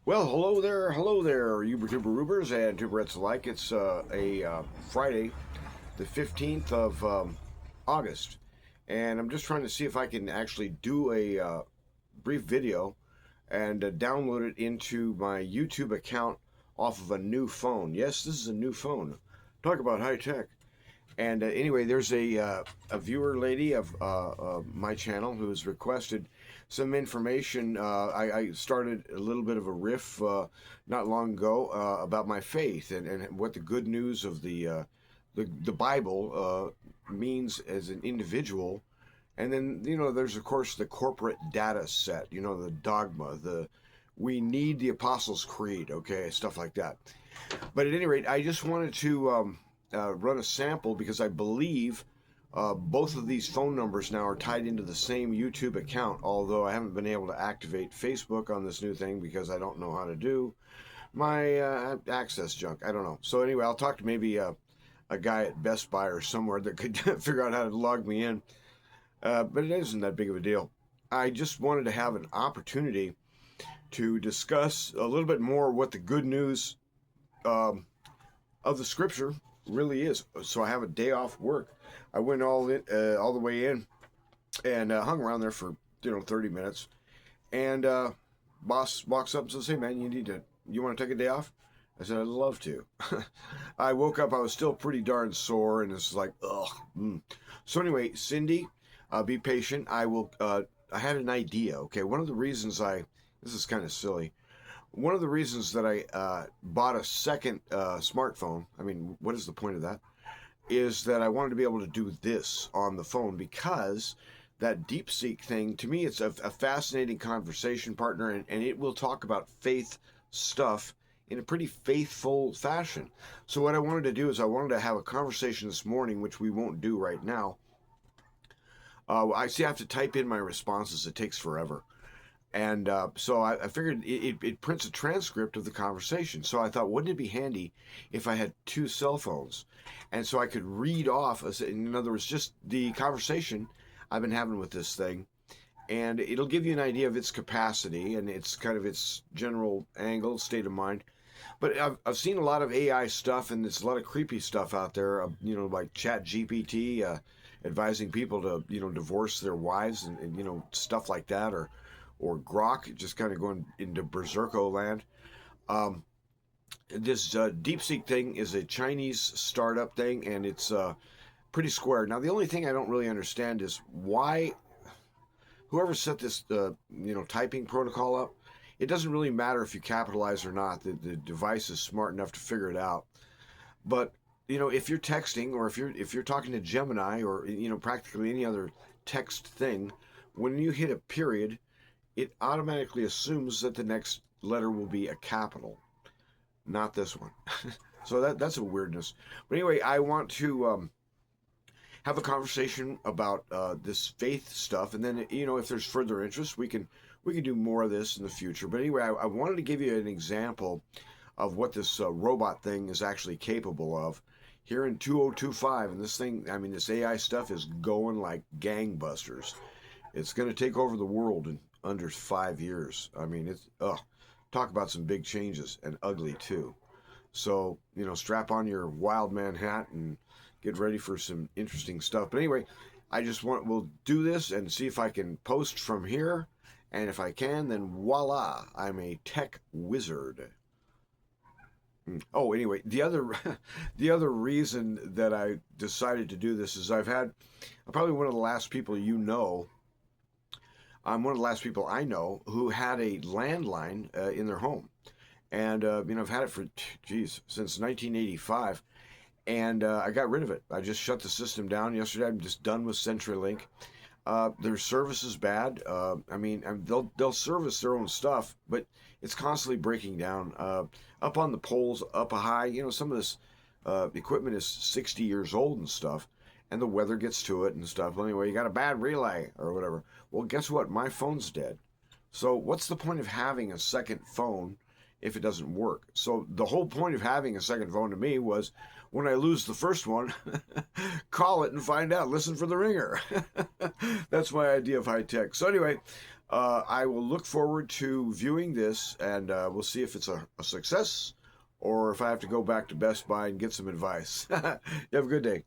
Well, hello there, Uber Tuber Rubers and Tuberettes alike. It's Friday, the 15th of August, and I'm just trying to see if I can actually do a brief video and download it into my YouTube account off of a new phone. Yes, this is a new phone. Talk about high tech. And anyway, there's a viewer lady of my channel who has requested some information. I started a little bit of a riff not long ago about my faith and what the good news of the Bible means as an individual. And then, there's of course the corporate data set, the dogma, we need the Apostles' Creed, okay, stuff like that. But at any rate, I just wanted to run a sample because I believe both of these phone numbers now are tied into the same YouTube account, although I haven't been able to activate Facebook on this new thing because I don't know how to do my access junk. I don't know. So anyway, I'll talk to maybe a guy at Best Buy or somewhere that could figure out how to log me in. But it isn't that big of a deal. I just wanted to have an opportunity to discuss a little bit more what the good news um, of the scripture really is. So I have a day off work. I went all the way in, and hung around there for 30 minutes. And boss walks up and says, "Hey man, you want to take a day off?" I said, "I'd love to." I woke up. I was still pretty darn sore, and it's like, ugh. So anyway, Cindy, be patient. I will. I had an idea. Okay, one of the reasons this is kind of silly. One of the reasons that I bought a second smartphone, I mean, what is the point of that? Is that I wanted to be able to do this on the phone because that DeepSeek thing, to me, it's a fascinating conversation partner, and it will talk about faith stuff in a pretty faithful fashion. So what I wanted to do is I wanted to have a conversation this morning, which we won't do right now. I see I have to type in my responses. It takes forever. And so I figured it prints a transcript of the conversation. So I thought, wouldn't it be handy if I had two cell phones? And so I could read off, in other words, just the conversation I've been having with this thing. And it'll give you an idea of its capacity and its kind of its general angle, state of mind. But I've seen a lot of AI stuff, and there's a lot of creepy stuff out there, like Chat GPT advising people to, divorce their wives and stuff like that, or Grok just kind of going into berserko land. This DeepSeek thing is a Chinese startup thing, and it's pretty square. Now, the only thing I don't really understand is why whoever set this, typing protocol up. It doesn't really matter if you capitalize or not. The device is smart enough to figure it out. But if you're texting or if you're talking to Gemini or practically any other text thing, when you hit a period, it automatically assumes that the next letter will be a capital, not this one. So that's a weirdness. But anyway, I want to have a conversation about this faith stuff, and then if there's further interest, we can do more of this in the future. But anyway, I wanted to give you an example of what this robot thing is actually capable of here in 2025. And this thing, I mean, this AI stuff is going like gangbusters. It's going to take over the world in under 5 years. I mean, talk about some big changes, and ugly too. So, strap on your wild man hat and get ready for some interesting stuff. But anyway, we'll do this and see if I can post from here. And if I can, then voila, I'm a tech wizard. Oh, anyway, the other the other reason that I decided to do this is I'm probably one of the last people I'm one of the last people I know who had a landline in their home. And, I've had it for, since 1985. And I got rid of it. I just shut the system down yesterday. I'm just done with CenturyLink. Their service is bad. They'll service their own stuff, but it's constantly breaking down. Up on the poles, up high, some of this equipment is 60 years old and stuff, and the weather gets to it and stuff. Well, anyway, you got a bad relay or whatever. Well, guess what? My phone's dead. So what's the point of having a second phone if it doesn't work? So the whole point of having a second phone to me was, when I lose the first one, call it and find out. Listen for the ringer. That's my idea of high tech. So anyway, I will look forward to viewing this, and we'll see if it's a success or if I have to go back to Best Buy and get some advice. You have a good day.